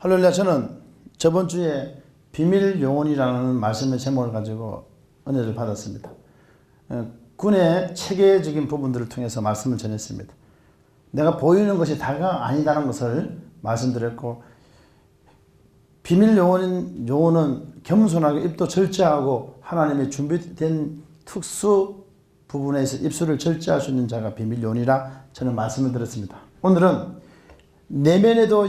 할렐루야. 저는 저번 주에 비밀 영혼이라는 말씀의 제목을 가지고 은혜를 받았습니다. 군의 체계적인 부분들을 통해서 말씀을 전했습니다. 내가 보이는 것이 다가 아니다는 것을 말씀드렸고, 비밀 영혼은 겸손하고 입도 절제하고 하나님의 준비된 특수 부분에서 입술을 절제할 수 있는 자가 비밀 영혼이라 저는 말씀을 드렸습니다. 오늘은 내면에도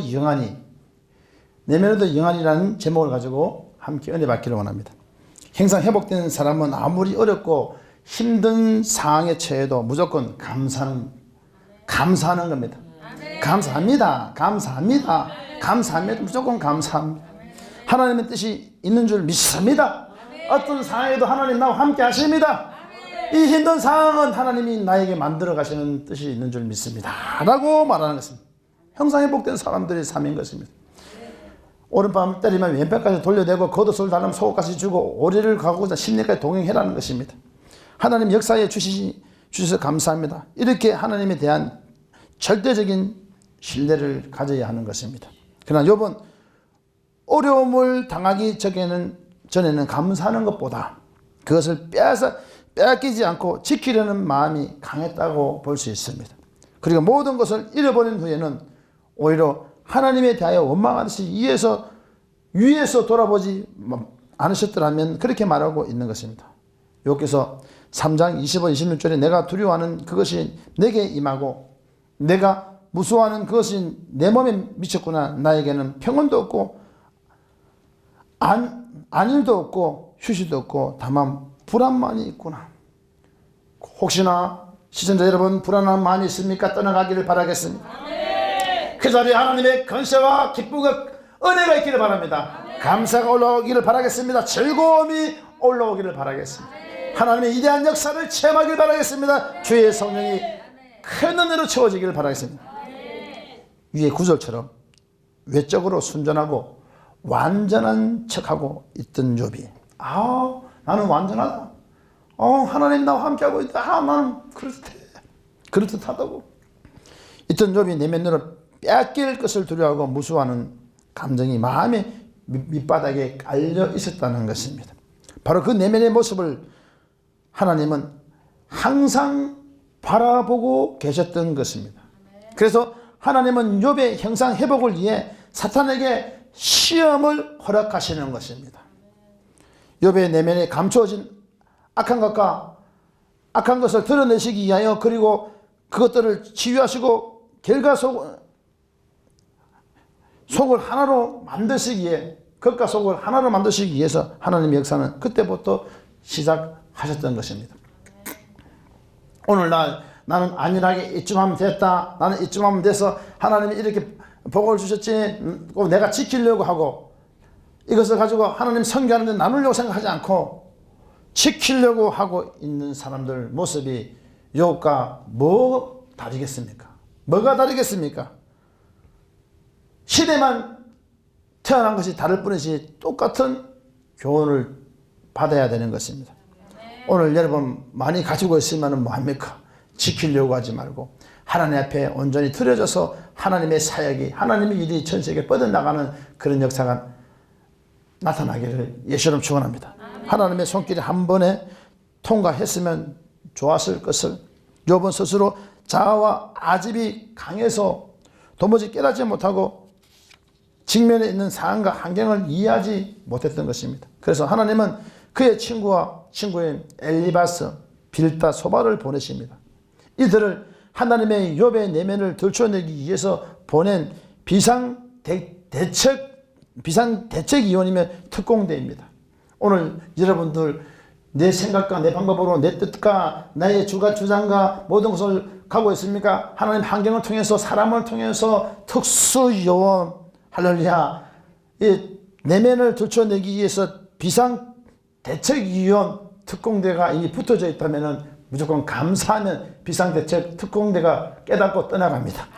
영안이라는 제목을 가지고 함께 은혜 받기를 원합니다. 항상 회복된 사람은 아무리 어렵고 힘든 상황에 처해도 무조건 감사하는 겁니다. 감사합니다. 무조건 감사합니다. 하나님의 뜻이 있는 줄 믿습니다. 어떤 상황에도 하나님 나와 함께 하십니다. 이 힘든 상황은 하나님이 나에게 만들어 가시는 뜻이 있는 줄 믿습니다 라고 말하는 것입니다. 형상 회복된 사람들의 삶인 것입니다. 오른밤 때리면 왼팔까지 돌려대고 겉옷을 달라면 속옷까지 주고 오리를 가고자 심리까지 동행해라는 것입니다. 하나님 역사에 주셔서 감사합니다. 이렇게 하나님에 대한 절대적인 신뢰를 가져야 하는 것입니다. 그러나 욥은 어려움을 당하기 전에는 감사하는 것보다 그것을 빼앗기지 않고 지키려는 마음이 강했다고 볼 수 있습니다. 그리고 모든 것을 잃어버린 후에는 오히려 하나님에 대하여 원망하듯이 위에서 돌아보지 않으셨더라면 그렇게 말하고 있는 것입니다. 욥기서 3장 25, 26절에 내가 두려워하는 그것이 내게 임하고 내가 무서워하는 그것이 내 몸에 미쳤구나. 나에게는 평온도 없고 안일도 없고 휴식도 없고 다만 불안만이 있구나. 혹시나 시청자 여러분 불안한 마음이 있습니까? 떠나가기를 바라겠습니다. 그 자리에 하나님의 건세와 기쁨과 은혜가 있기를 바랍니다. 감사가 올라오기를 바라겠습니다. 즐거움이 올라오기를 바라겠습니다. 하나님의 위대한 역사를 체험하기를 바라겠습니다. 주의 성령이 큰 은혜로 채워지기를 바라겠습니다. 위의 구절처럼 외적으로 순전하고 완전한 척하고 있던 욥이 나는 완전하다. 하나님 나와 함께하고 있다. 나는 그렇듯하다고. 있던 욥이 내면으로 빼앗길 것을 두려워하고 무서워하는 감정이 마음의 밑바닥에 깔려 있었다는 것입니다. 바로 그 내면의 모습을 하나님은 항상 바라보고 계셨던 것입니다. 그래서 하나님은 욥의 형상 회복을 위해 사탄에게 시험을 허락하시는 것입니다. 욥의 내면에 감추어진 악한 것을 드러내시기 위하여, 그리고 그것들을 치유하시고 결과 속을 하나로 만드시기 위해, 겉과 속을 하나로 만드시기 위해서 하나님의 역사는 그때부터 시작하셨던 것입니다. 오늘날 나는 안일하게 이쯤 하면 됐다, 나는 이쯤 하면 돼서 하나님이 이렇게 복을 주셨지, 내가 지키려고 하고 이것을 가지고 하나님 선교하는데 나누려고 생각하지 않고 지키려고 하고 있는 사람들 모습이 욥과 뭐 다르겠습니까? 뭐가 다르겠습니까? 시대만 태어난 것이 다를 뿐이지 똑같은 교훈을 받아야 되는 것입니다. 오늘 여러분 많이 가지고 있으면 뭐합니까? 지키려고 하지 말고 하나님 앞에 온전히 드려져서 하나님의 사역이, 하나님의 일이 전 세계에 뻗어나가는 그런 역사가 나타나기를 예수님 축원합니다. 하나님의 손길이 한 번에 통과했으면 좋았을 것을 욥은 스스로 자아와 아집이 강해서 도무지 깨닫지 못하고 직면에 있는 상황과 환경을 이해하지 못했던 것입니다. 그래서 하나님은 그의 친구인 엘리바스, 빌다, 소바를 보내십니다. 이들을 하나님의 욥의 내면을 들춰내기 위해서 보낸 비상대책위원이며 특공대입니다. 오늘 여러분들 내 생각과 내 방법으로 내 뜻과 나의 주장과 모든 것을 가고 있습니까? 하나님 환경을 통해서, 사람을 통해서 특수요원, 할렐루야, 이 내면을 들춰내기 위해서 비상대책위원 특공대가 이미 붙어져 있다면 무조건 감사하면 비상대책 특공대가 깨닫고 떠나갑니다.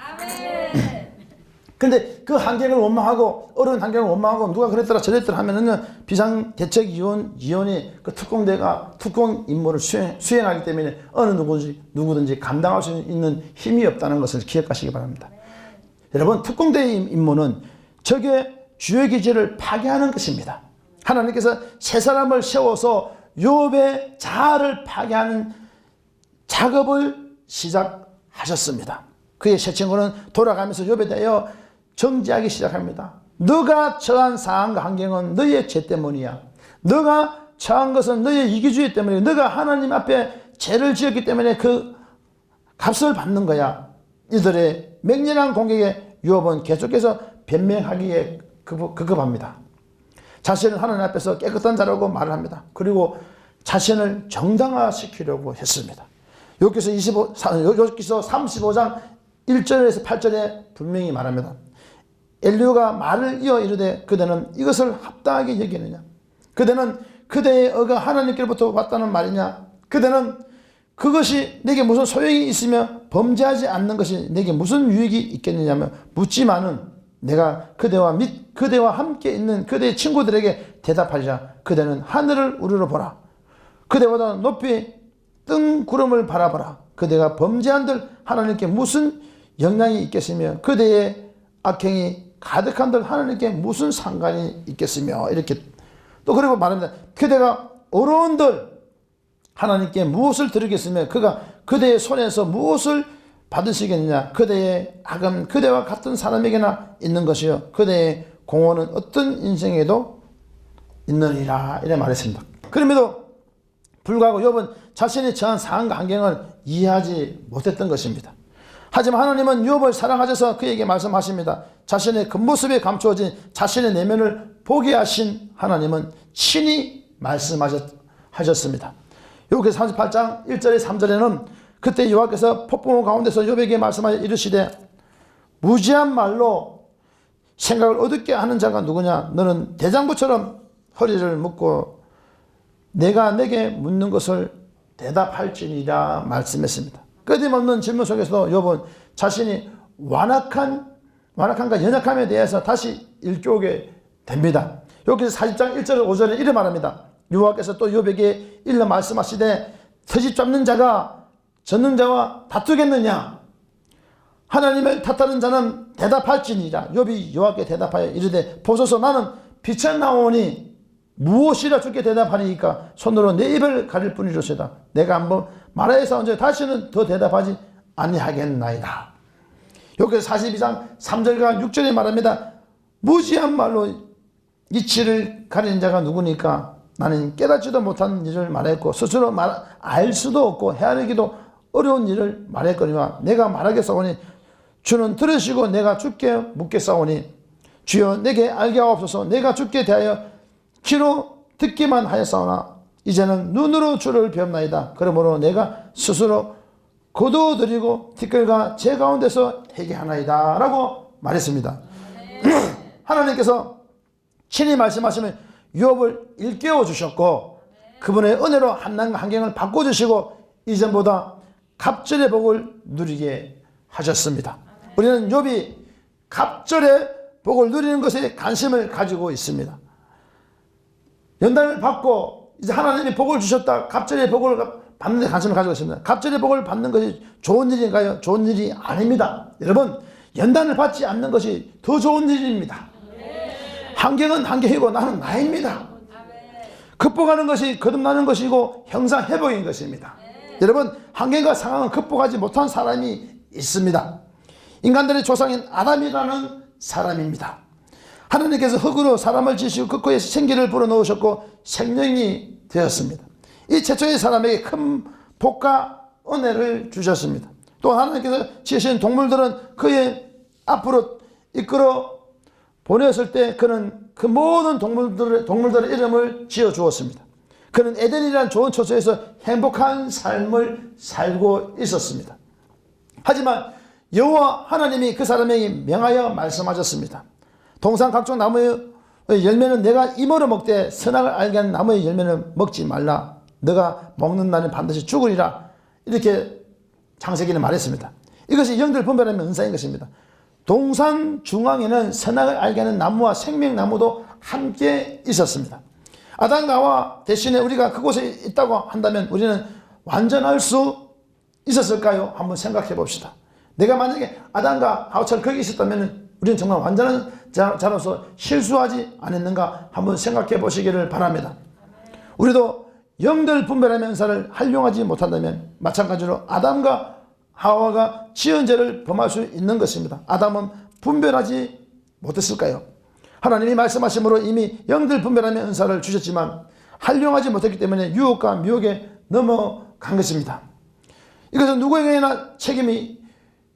근데 그 환경을 원망하고, 어려운 환경을 원망하고 누가 그랬더라 저랬더라 하면은 비상대책위원이 그 특공대가 특공 임무를 수행하기 때문에 어느 누구든지 감당할 수 있는 힘이 없다는 것을 기억하시기 바랍니다. 여러분, 특공대의 임무는 적의 주의 기지를 파괴하는 것입니다. 하나님께서 세 사람을 세워서 욥의 자아를 파괴하는 작업을 시작하셨습니다. 그의 세 친구는 돌아가면서 욥에 대하여 정죄하기 시작합니다. 너가 처한 상황과 환경은 너의 죄 때문이야. 너가 처한 것은 너의 이기주의 때문이야. 너가 하나님 앞에 죄를 지었기 때문에 그 값을 받는 거야. 이들의 맹렬한 공격에 욥은 계속해서 변명하기에 급급합니다. 자신을 하나님 앞에서 깨끗한 자라고 말을 합니다. 그리고 자신을 정당화시키려고 했습니다. 욥기서 35장 1절에서 8절에 분명히 말합니다. 엘리후가 말을 이어 이르되 그대는 이것을 합당하게 여기느냐? 그대는 그대의 어가 하나님께로부터 왔다는 말이냐? 그대는 그것이 내게 무슨 소용이 있으며 범죄하지 않는 것이 내게 무슨 유익이 있겠느냐며 묻지만은 내가 그대와 함께 있는 그대의 친구들에게 대답하리라. 그대는 하늘을 우러러 보라. 그대보다 높이 뜬 구름을 바라보라. 그대가 범죄한들 하나님께 무슨 영향이 있겠으며 그대의 악행이 가득한들 하나님께 무슨 상관이 있겠으며 이렇게 또 그리고 말합니다. 그대가 어려운들 하나님께 무엇을 드리겠으며 그가 그대의 손에서 무엇을 받으시겠느냐? 그대의 악은 그대와 같은 사람에게나 있는 것이요 그대의 공헌은 어떤 인생에도 있느니라 이래 말했습니다. 그럼에도 불구하고 욥은 자신이 처한 상황과 환경을 이해하지 못했던 것입니다. 하지만 하나님은 욥을 사랑하셔서 그에게 말씀하십니다. 자신의 겉모습에 감추어진 자신의 내면을 보게 하신 하나님은 친히 말씀하셨습니다. 욥기서 38장 1절에 3절에는 그때 여호와께서 폭풍우 가운데서 욥에게 말씀하여 이르시되 무지한 말로 생각을 어둡게 하는 자가 누구냐? 너는 대장부처럼 허리를 묶고 내가 내게 묻는 것을 대답할지니라 말씀했습니다. 끊임없는 질문 속에서도 욥은 자신이 완악함과 연약함에 대해서 다시 일깨우게 됩니다. 여기서 40장 1절 5절에 이렇게 말합니다. 여호와께서 또 욥에게 일러 말씀하시되 터집 잡는 자가 젖는 자와 다투겠느냐? 하나님을 탓하는 자는 대답할지니라. 욥이 여호와께 대답하여 이르되 보소서 나는 빛에 나오니 무엇이라 주께 대답하리이까? 손으로 내 입을 가릴 뿐이로소이다. 내가 한번 말하여사온즉 다시는 더 대답하지 아니하겠나이다. 여기서 42장 3절과 6절에 말합니다. 무지한 말로 이치를 가리는 자가 누구니까? 나는 깨닫지도 못한 일을 말했고 스스로 알 수도 없고 헤아리기도 어려운 일을 말했거니와 내가 말하겠사오니 주는 들으시고 내가 주께 묻겠사오니 주여 내게 알게 하옵소서. 내가 주께 대하여 귀로 듣기만 하였사오나 이제는 눈으로 주를 배웁나이다. 그러므로 내가 스스로 거두어드리고 티끌과 제 가운데서 회개하나이다 라고 말했습니다. 하나님께서 친히 말씀하시면 욥을 일깨워 주셨고 그분의 은혜로 한난과 환경을 바꿔주시고 이전보다 갑절의 복을 누리게 하셨습니다. 우리는 욥이 갑절의 복을 누리는 것에 관심을 가지고 있습니다. 연단을 받고 이제 하나님이 복을 주셨다. 갑절의 복을 받는 데 관심을 가지고 있습니다. 갑절의 복을 받는 것이 좋은 일인가요? 좋은 일이 아닙니다. 여러분, 연단을 받지 않는 것이 더 좋은 일입니다. 환경은 환경이고 나는 나입니다. 극복하는 것이 거듭나는 것이고 형상회복인 것입니다. 여러분, 환경과 상황은 극복하지 못한 사람이 있습니다. 인간들의 조상인 아담이라는 사람입니다. 하나님께서 흙으로 사람을 지으시고 그 코에 생기를 불어넣으셨고 생명이 되었습니다. 이 최초의 사람에게 큰 복과 은혜를 주셨습니다. 또 하나님께서 지으신 동물들은 그의 앞으로 이끌어 보냈을 때 그는 그 모든 동물들의 이름을 지어 주었습니다. 그는 에덴이라는 좋은 처소에서 행복한 삶을 살고 있었습니다. 하지만 여호와 하나님이 그 사람에게 명하여 말씀하셨습니다. 동산 각종 나무의 열매는 내가 이모로 먹되 선악을 알게 하는 나무의 열매는 먹지 말라. 너가 먹는 날은 반드시 죽으리라. 이렇게 창세기는 말했습니다. 이것이 영들 분별하면 은사인 것입니다. 동산 중앙에는 선악을 알게 하는 나무와 생명나무도 함께 있었습니다. 아담과 하와 대신에 우리가 그곳에 있다고 한다면 우리는 완전할 수 있었을까요? 한번 생각해 봅시다. 내가 만약에 아담과 하와처럼 거기 있었다면 우리는 정말 완전한 자로서 실수하지 않았는가 한번 생각해 보시기를 바랍니다. 우리도 영들 분별하는 은사를 활용하지 못한다면 마찬가지로 아담과 하와가 지은 죄를 범할 수 있는 것입니다. 아담은 분별하지 못했을까요? 하나님이 말씀하심으로 이미 영들 분별하는 은사를 주셨지만 활용하지 못했기 때문에 유혹과 미혹에 넘어간 것입니다. 이것은 누구에게나 책임이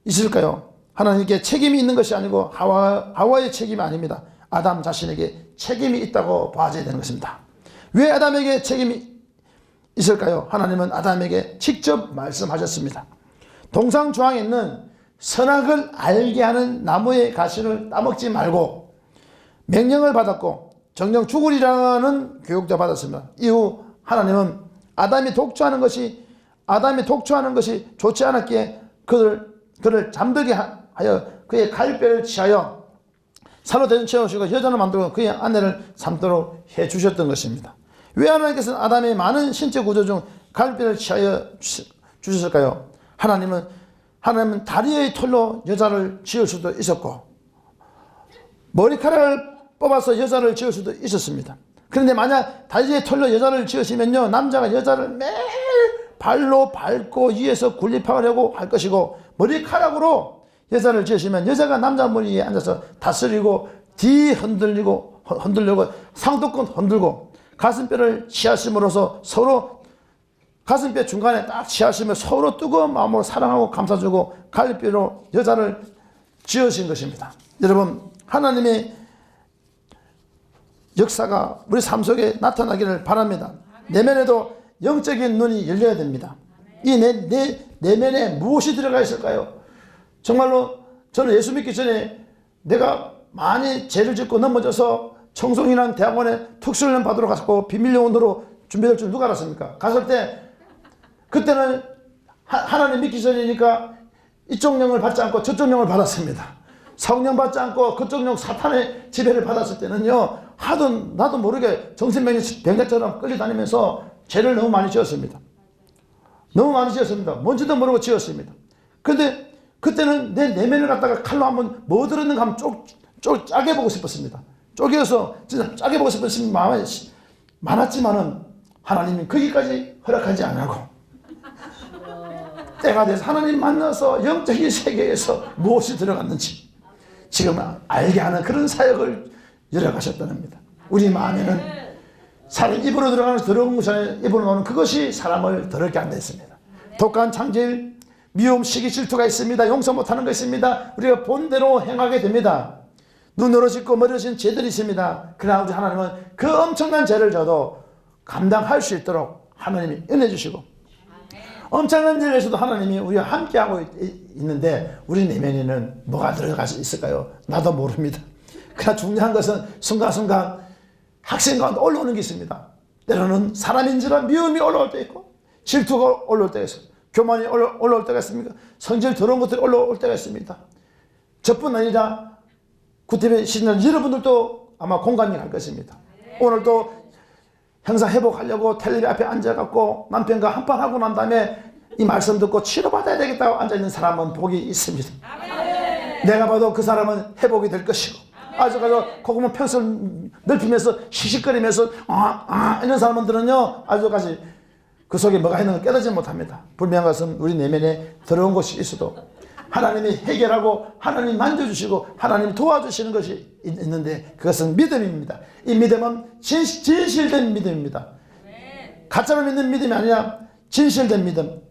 있을까요? 하나님께 책임이 있는 것이 아니고 하와의 책임이 아닙니다. 아담 자신에게 책임이 있다고 봐야 되는 것입니다. 왜 아담에게 책임이 있을까요? 하나님은 아담에게 직접 말씀하셨습니다. 동상조항에 있는 선악을 알게 하는 나무의 가시를 따먹지 말고 명령을 받았고 정령 죽으리라는 교육도 받았습니다. 이후 하나님은 아담이 독초하는 것이 좋지 않았기에 그를 잠들게 하여 그의 갈뼈를 치하여 살로 대신 채우시고 여자를 만들고 그의 아내를 삼도록 해 주셨던 것입니다. 왜 하나님께서는 아담의 많은 신체 구조 중 갈뼈를 치하여 주셨을까요? 하나님은 다리의 털로 여자를 지을 수도 있었고 머리카락을 뽑아서 여자를 지을 수도 있었습니다. 그런데 만약 다리의 털로 여자를 지으시면요, 남자가 여자를 매일 발로 밟고 위에서 군립하려고 할 것이고 머리카락으로 여자를 지으시면 여자가 남자 머리 위에 앉아서 다스리고 뒤 흔들리고 상도권 흔들고 가슴뼈를 치하심으로써 서로 가슴뼈 중간에 딱 치하시며 서로 뜨거운 마음으로 사랑하고 감싸주고 갈비뼈로 여자를 지으신 것입니다. 여러분, 하나님의 역사가 우리 삶 속에 나타나기를 바랍니다. 내면에도 영적인 눈이 열려야 됩니다. 이 내면에 무엇이 들어가 있을까요? 정말로 저는 예수 믿기 전에 내가 많이 죄를 짓고 넘어져서 청송이라는 대학원에 특수훈련 받으러 갔고 비밀요원으로 준비될 줄 누가 알았습니까? 갔을 때 그때는 하나님 믿기 전이니까 이쪽 영을 받지 않고 저쪽 영을 받았습니다. 성령 받지 않고 그쪽 영 사탄의 지배를 받았을 때는요, 나도 모르게 정신병자처럼 끌려다니면서 죄를 너무 많이 지었습니다. 뭔지도 모르고 지었습니다. 그런데 그때는 내 내면을 갖다가 칼로 한번 뭐 들었는가 하면 짜게 보고 싶었습니다. 쪼개서 진짜 짜게 보고 싶은 마음이 많았지만은 하나님이 거기까지 허락하지 않고 때가 돼서 하나님 만나서 영적인 세계에서 무엇이 들어갔는지 지금 알게 하는 그런 사역을 열어가셨다는 겁니다. 우리 마음에는 사람 입으로 들어가는 더러운 것이 입으로 나오는 그것이 사람을 더럽게 한다 했습니다. 독한 창질, 미움, 시기, 질투가 있습니다. 용서 못하는 거 있습니다. 우리가 본대로 행하게 됩니다. 눈으로 짓고 머리로 짓는 죄들이 있습니다. 그러나 우리 하나님은 그 엄청난 죄를 져도 감당할 수 있도록 하나님이 은혜 주시고 엄청난 일에서도 하나님이 우리와 함께하고 있는데 우리 내면에는 뭐가 들어가 있을까요? 나도 모릅니다. 그러나 중요한 것은 순간순간 학생 가운데 올라오는 게 있습니다. 때로는 사람인지라 미움이 올라올 때 있고 질투가 올라올 때가 있어요. 교만이 올라올 때가 있습니까? 성질 더러운 것들이 올라올 때가 있습니다. 저뿐 아니라 구태배 시즌 여러분들도 아마 공감이 갈 것입니다. 오늘도 형사 회복하려고 텔레비 앞에 앉아갖고 남편과 한판 하고 난 다음에 이 말씀 듣고 치료받아야 되겠다고 앉아있는 사람은 복이 있습니다. 내가 봐도 그 사람은 회복이 될 것이고 아주 고구마 평수를 넓히면서 시식거리면서 이런 사람들은요 아주까지 그 속에 뭐가 있는 걸 깨닫지 못합니다. 분명한 것은 우리 내면에 더러운 것이 있어도 하나님이 해결하고 하나님이 만져주시고 하나님이 도와주시는 것이 있는데 그것은 믿음입니다. 이 믿음은 진실된 믿음입니다. 가짜로 믿는 믿음이 아니라 진실된 믿음,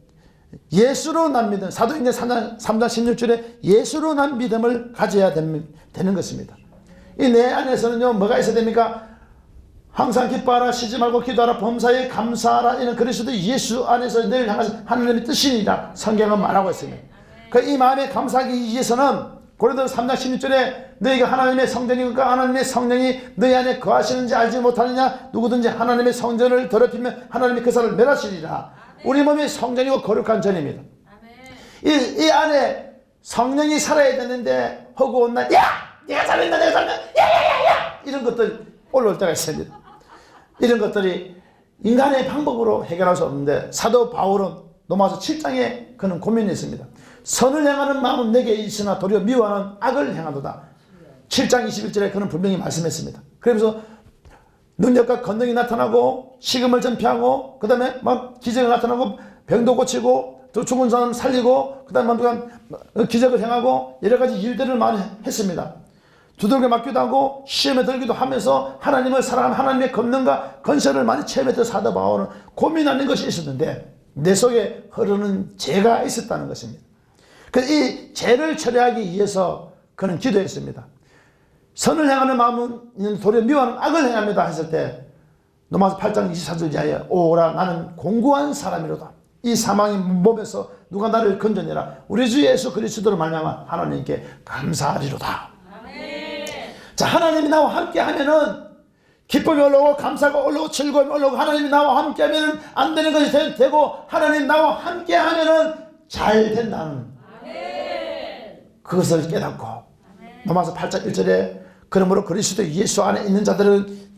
예수로 난 믿음, 사도행전 3장 16절에 예수로 난 믿음을 가져야 되는 것입니다. 이 내 안에서는요 뭐가 있어야 됩니까? 항상 기뻐하라, 쉬지 말고 기도하라, 범사에 감사하라. 이는 그리스도 예수 안에서 늘 향하신 하나님의 뜻이니라 성경은 말하고 있습니다. 이 마음에 감사하기 위해서는 고린도서 3장 16절에 너희가 하나님의 성전이니까 하나님의 성령이 너희 안에 거하시는지 알지 못하느냐? 누구든지 하나님의 성전을 더럽히면 하나님이 그 사람을 멸하시리라. 우리 몸이 성전이고 거룩한 전입니다. 이 안에 성령이 살아야 되는데 허구한 날 내가 잘했다 야야야야 이런 것들 올라올 때가 있습니다. 이런 것들이 인간의 방법으로 해결할 수 없는데 사도 바울은 로마서 7장에 그는 고민이 있습니다. 선을 행하는 마음은 내게 있으나 도리어 미워하는 악을 행하도다. 7장 21절에 그는 분명히 말씀했습니다. 그러면서 능력과 권능이 나타나고 식음을 전폐하고 그 다음에 막 기적이 나타나고 병도 고치고 또 죽은 사람 살리고 그 다음에 기적을 행하고 여러 가지 일들을 많이 했습니다. 두들겨 맞기도 하고 시험에 들기도 하면서 하나님을 사랑하는 하나님의 권능과 건설을 많이 체험했던 사도 바울은 고민하는 것이 있었는데 내 속에 흐르는 죄가 있었다는 것입니다. 그래서 이 죄를 처리하기 위해서 그는 기도했습니다. 선을 행하는 마음은 도리어 미워하는 악을 행합니다 했을 때 로마서 8장 24절 이하에 오라 나는 공고한 사람이로다. 이 사망의 몸에서 누가 나를 건져내라. 우리 주 예수 그리스도로 말미암아 하나님께 감사하리로다. 자, 하나님이 나와 함께 하면은 기쁨이 올라오고 감사가 올라오고 즐거움이 올라오고 하나님이 나와 함께 하면은 안 되는 것이 되고 하나님 나와 함께 하면은 잘 된다는 그것을 깨닫고 로마서 8장 1절에 그러므로 그리스도 예수 안에 있는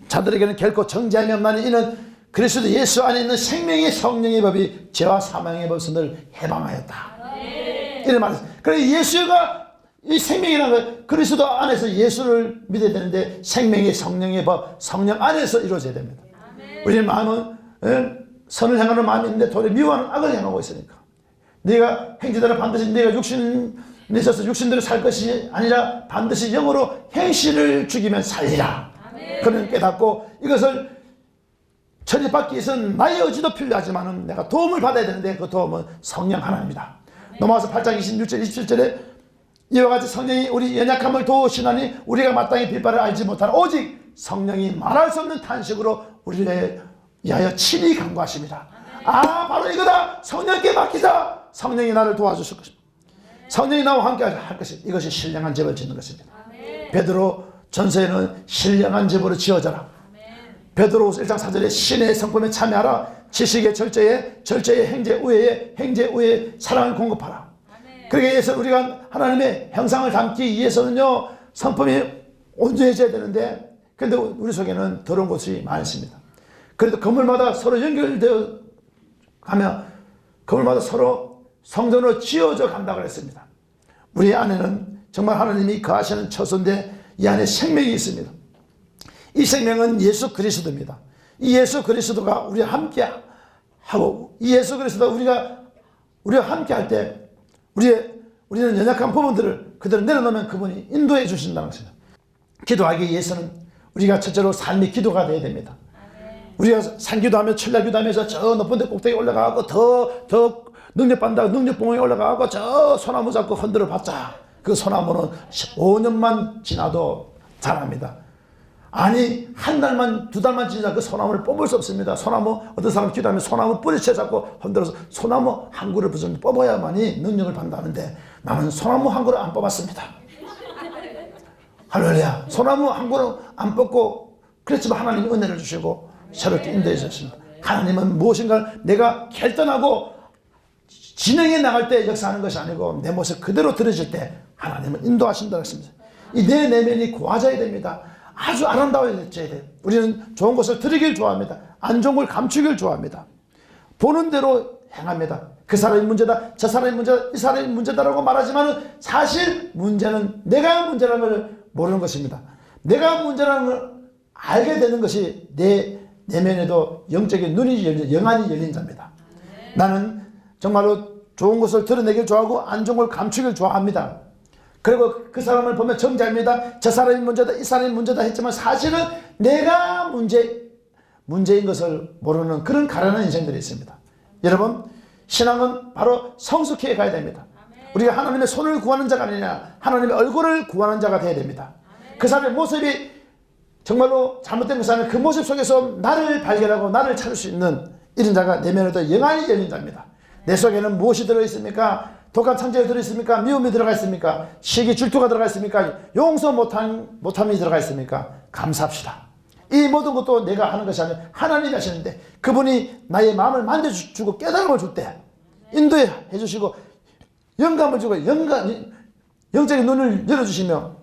자들에게는 결코 정죄함이 없나니 이는 그리스도 예수 안에 있는 생명의 성령의 법이 죄와 사망의 법을 해방하였다. 이런 말이었어요. 그래서 예수가 이 생명이라는 것, 그리스도 안에서 예수를 믿어야 되는데 생명의 성령의 법, 성령 안에서 이루어져야 됩니다. 우리의 마음은 선을 행하는 마음이 있는데 도리어 미워하는 악을 행하고 있으니까 네가 행지대로 반드시 네가 육신에 있어서 육신대로 살 것이 아니라 반드시 영으로 행실을 죽이면 살리라. 그는 깨닫고 이것을 처리받기 위해서는 나의 의지도 필요하지만 내가 도움을 받아야 되는데 그 도움은 성령 하나님이다. 로마서 8장 26절 27절에 이와 같이 성령이 우리 연약함을 도우시나니 우리가 마땅히 빌바를 알지 못하는 오직 성령이 말할 수 없는 탄식으로 우리를 위하여 친히 간구하십니다. 아, 바로 이거다. 성령께 맡기자. 성령이 나를 도와주실 것입니다. 성령이 나와 함께 할 것입니다. 이것이 신령한 집을 짓는 것입니다. 베드로 전서에는 신령한 집으로 지어져라. 베드로후서 1장 4절에 신의 성품에 참여하라. 지식의 절제에 행제 우애에 사랑을 공급하라. 그러기 위해서 우리가 하나님의 형상을 담기 위해서는요 성품이 온전해져야 되는데 그런데 우리 속에는 더러운 것이 많습니다. 그래도 건물마다 서로 연결되어 가며 건물마다 서로 성전으로 지어져 간다고 그랬습니다. 우리 안에는 정말 하나님이 거하시는 처소인데 이 안에 생명이 있습니다. 이 생명은 예수 그리스도입니다. 이 예수 그리스도가 우리와 함께 하고 이 예수 그리스도가 우리와 함께 할 때 우리는 연약한 부분들을 그대로 내려놓으면 그분이 인도해 주신다는 것입니다. 기도하기 위해서는 우리가 첫째로 삶의 기도가 되어야 됩니다. 우리가 산기도하며 천라기도하면서 저 높은 데 꼭대기 올라가고 더 능력받는다고 능력봉에 올라가고 저 소나무 잡고 흔들어 봤자 그 소나무는 5년만 지나도 자랍니다. 아니 한 달만 두 달만 지나 그 소나무를 뽑을 수 없습니다. 소나무 어떤 사람 기도하면 소나무 뿌리채 잡고 흔들어서 소나무 한 그루를 뽑아야만이 능력을 받는다는데 나는 소나무 한 그루 안 뽑았습니다. 할렐루야. 소나무 한 그루 안 뽑고 그랬지만 하나님이 은혜를 주시고 새롭게 인도해 주셨습니다. 하나님은 무엇인가 내가 결단하고 진행해 나갈 때 역사하는 것이 아니고 내 모습 그대로 들어질 때 하나님은 인도하신다고 했습니다. 이 내 내면이 고와져야 됩니다. 아주 아름다워져야 돼요. 우리는 좋은 것을 들이길 좋아합니다. 안 좋은 걸 감추길 좋아합니다. 보는 대로 행합니다. 그 사람이 문제다, 저 사람이 문제다, 이 사람이 문제다라고 말하지만 사실 문제는 내가 문제라는 걸 모르는 것입니다. 내가 문제라는 걸 알게 되는 것이 내 내면에도 영적인 눈이 열린, 영안이 열린 자입니다. 나는 정말로 좋은 것을 드러내길 좋아하고 안 좋은 걸 감추길 좋아합니다. 그리고 그 사람을 보면 정죄합니다. 저 사람이 문제다, 이 사람이 문제다 했지만 사실은 내가 문제인 것을 모르는 그런 가련한 인생들이 있습니다. 여러분, 신앙은 바로 성숙해 가야 됩니다. 우리가 하나님의 손을 구하는 자가 아니냐, 하나님의 얼굴을 구하는 자가 되어야 됩니다. 그 사람의 모습이 정말로 잘못된 것이 아니라 그 모습 속에서 나를 발견하고 나를 찾을 수 있는 이런 자가 내면에도 영안이 열린 자입니다. 내 속에는 무엇이 들어있습니까? 독한 창조가 들어있습니까? 미움이 들어가 있습니까? 시기 질투가 들어가 있습니까? 용서 못함이 들어가 있습니까? 감사합시다. 이 모든 것도 내가 하는 것이 아니라 하나님이 하시는데 그분이 나의 마음을 만져주고 깨달음을 줄 때 인도해 주시고 영감을 주고 영적인 눈을 열어주시며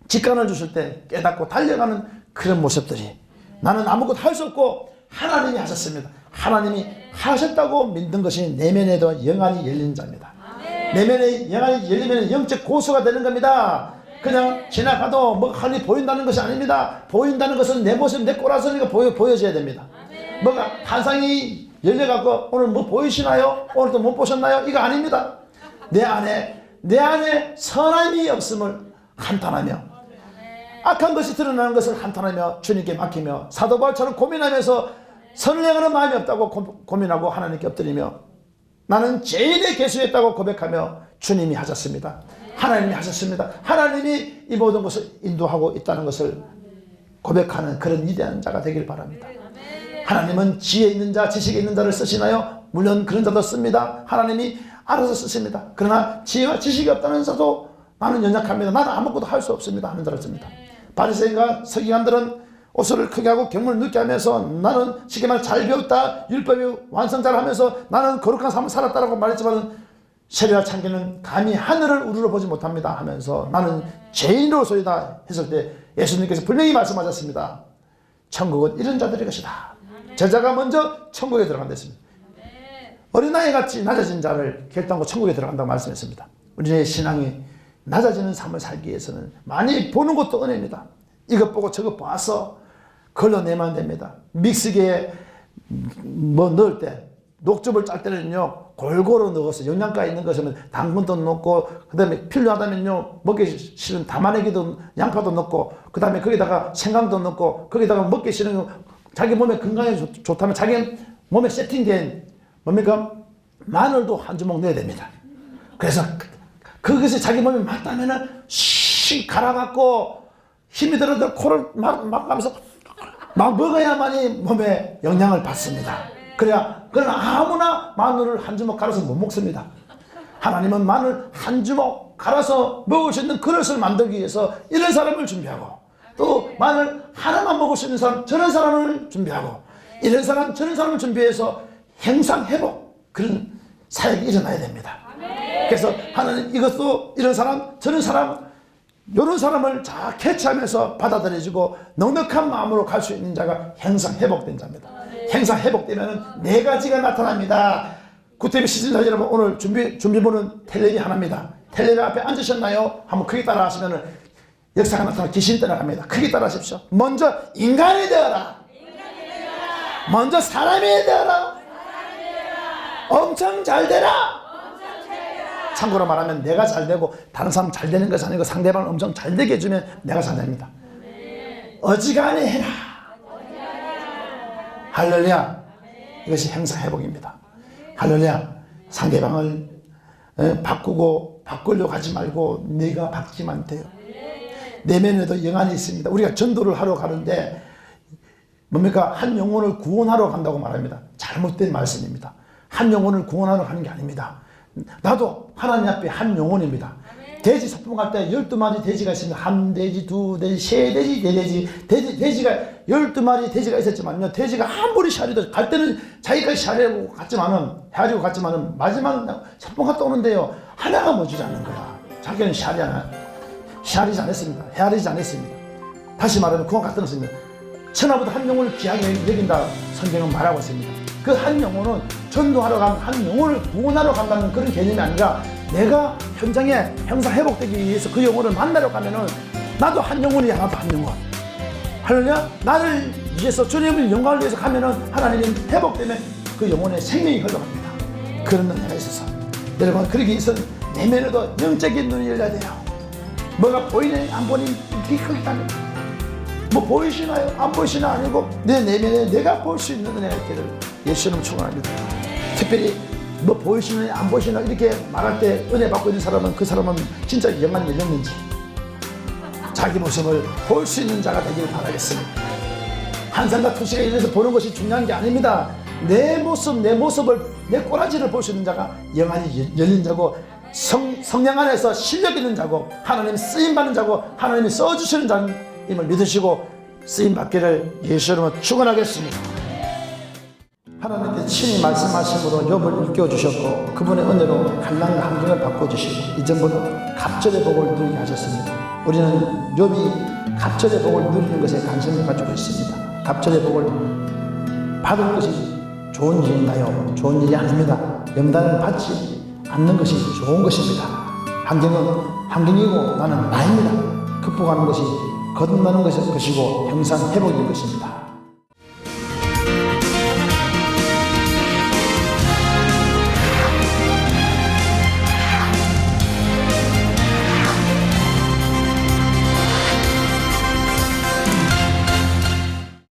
직관을 주실 때 깨닫고 달려가는 그런 모습들이 나는 아무것도 할 수 없고 하나님이 하셨습니다. 하나님이 하셨다고 믿는 것이 내면에도 영안이 열린 자입니다. 내면에 영안이 열리면 영적 고수가 되는 겁니다. 그냥 지나가도 뭐가 하니 보인다는 것이 아닙니다. 보인다는 것은 내 모습, 내 꼬라서니까 보여져야 됩니다. 뭐가 환상이 열려갖고 오늘 뭐 보이시나요? 오늘도 못 보셨나요? 이거 아닙니다. 내 안에 선함이 없음을 한탄하며 악한 것이 드러나는 것을 한탄하며 주님께 맡기며 사도 바울처럼 고민하면서 선을 행하는 마음이 없다고 고민하고 하나님께 엎드리며 나는 죄인의 개수였다고 고백하며 주님이 하셨습니다. 하나님이 하셨습니다. 하나님이 이 모든 것을 인도하고 있다는 것을 고백하는 그런 위대한 자가 되길 바랍니다. 하나님은 지혜 있는 자, 지식이 있는 자를 쓰시나요? 물론 그런 자도 씁니다. 하나님이 알아서 쓰십니다. 그러나 지혜와 지식이 없다는 자도 나는 연약합니다. 나는 아무것도 할 수 없습니다 하는 자를 씁니다. 바리새인과 서기관들은 옷을 크게 하고 경문을 늦게 하면서 나는 쉽게 말해 잘 배웠다, 율법의 완성자를 하면서 나는 거룩한 삶을 살았다라고 말했지만 세리와 창기는 감히 하늘을 우러러 보지 못합니다 하면서 나는 죄인으로서이다 했을 때 예수님께서 분명히 말씀하셨습니다. 천국은 이런 자들의 것이다. 제자가 먼저 천국에 들어간다 했습니다. 어린아이같이 낮아진 자를 결단하고 천국에 들어간다고 말씀했습니다. 우리의 신앙이 낮아지는 삶을 살기 위해서는 많이 보는 것도 은혜입니다. 이것 보고 저것 봐서 걸러내면 됩니다. 믹스기에 뭐 넣을 때 녹즙을 짤 때는요 골고루 넣어서 영양가 있는 것은 당분도 넣고 그 다음에 필요하다면요 먹기 싫은 담아내기도 양파도 넣고 그 다음에 거기다가 생강도 넣고 거기다가 먹기 싫은 자기 몸에 건강에 좋다면 자기 몸에 세팅된 뭡니까? 마늘도 한 주먹 넣어야 됩니다. 그래서 그것이 자기 몸에 맞다면은 씩 갈아갖고 힘이 들어도 코를 막 가면서 막 먹어야만이 몸에 영향을 받습니다. 그러나 아무나 마늘을 한 주먹 갈아서 못 먹습니다. 하나님은 마늘 한 주먹 갈아서 먹을 수 있는 그릇을 만들기 위해서 이런 사람을 준비하고 또 마늘 하나만 먹을 수 있는 사람 저런 사람을 준비하고 이런 사람 저런 사람을 준비해서 행상회복 그런 사역이 일어나야 됩니다. 그래서 하나님 이것도 이런 사람 저런 사람 이런 사람을 잘 캐치하면서 받아들여지고 넉넉한 마음으로 갈 수 있는 자가 행상회복된 자입니다. 행상회복되면 네 가지가 나타납니다. 구태비 시즌자 여러분 오늘 준비물은 텔레비 하나입니다. 텔레비 앞에 앉으셨나요? 한번 크게 따라 하시면 역사가 나타나 귀신이 떠나갑니다. 크게 따라 하십시오. 먼저 인간이 되어라. 먼저 사람이 되어라. 엄청 잘 되라. 참고로 말하면 내가 잘 되고 다른 사람 잘 되는 것이 아니고 상대방을 엄청 잘 되게 해주면 내가 잘 됩니다. 어지간히 해라. 할렐루야. 이것이 행사회복입니다. 할렐루야. 상대방을 바꾸려고 하지 말고 내가 바뀌면 돼요. 내면에도 영안이 있습니다. 우리가 전도를 하러 가는데 뭡니까? 한 영혼을 구원하러 간다고 말합니다. 잘못된 말씀입니다. 한 영혼을 구원하러 가는 게 아닙니다. 나도 하나님 앞에 한 영혼입니다. 돼지 소풍 갈 때 12마리 돼지가 있습니다. 한 돼지, 두 돼지, 세 돼지, 네 돼지. 돼지가 12마리 돼지가 있었지만요. 돼지가 아무리 샤리도 갈 때는 자기까지 샤리고 갔지만은 마지막 소풍 갔다 오는데요. 하나가 멎지 않는 거야. 자기는 샤리지 않았습니다. 헤아리지 않았습니다. 다시 말하면 그와 같은 것입니다. 천하보다 한 영혼을 귀하게 여긴다 성경은 말하고 있습니다. 그 한 영혼은 전도하러 간 한 영혼을 구원하러 간다는 그런 개념이 아니라 내가 현장에 형사 회복되기 위해서 그 영혼을 만나러 가면은 나도 한 영혼이야. 나도 한 영혼. 할렐루야. 나를 위해서 주님을 영광을 위해서 가면은 하나님이 회복되면 그 영혼에 생명이 흘러갑니다. 그런 은혜가 있어서 여러분 그러기 위해서 내면에도 영적인 눈이 열려야 돼요. 뭐가 보이니 안 보니 이게 크게 다릅니다. 뭐 보이시나요? 안 보이시나 아니고 내 내면에 내가 볼 수 있는 은혜가 있기를 예수님 축원합니다. 특별히 뭐 보이시나 안 보이시나 이렇게 말할 때 은혜 받고 있는 사람은 그 사람은 진짜 영안이 열렸는지 자기 모습을 볼 수 있는 자가 되기를 바라겠습니다. 한산과 투시가 이래서 보는 것이 중요한 게 아닙니다. 내 모습을 내 꼬라지를 볼 수 있는 자가 영안이 열린 자고 성령 안에서 실력 있는 자고 하나님 쓰임받는 자고 하나님이 써주시는 자임을 믿으시고 쓰임받기를 예수 이름으로 축원하겠습니다. 하나님께 친히 말씀하심으로 욥을 일깨워주셨고 그분의 은혜로 갈망과 환경을 바꿔주시고 이전보다 갑절의 복을 누리게 하셨습니다. 우리는 욥이 갑절의 복을 누리는 것에 관심을 가지고 있습니다. 갑절의 복을 받을 것이 좋은 일인가요? 좋은 일이 아닙니다. 명단을 받지 않는 것이 좋은 것입니다. 환경은 환경이고 나는 나입니다. 극복하는 것이 거듭나는 것이고 형상 회복인 것입니다.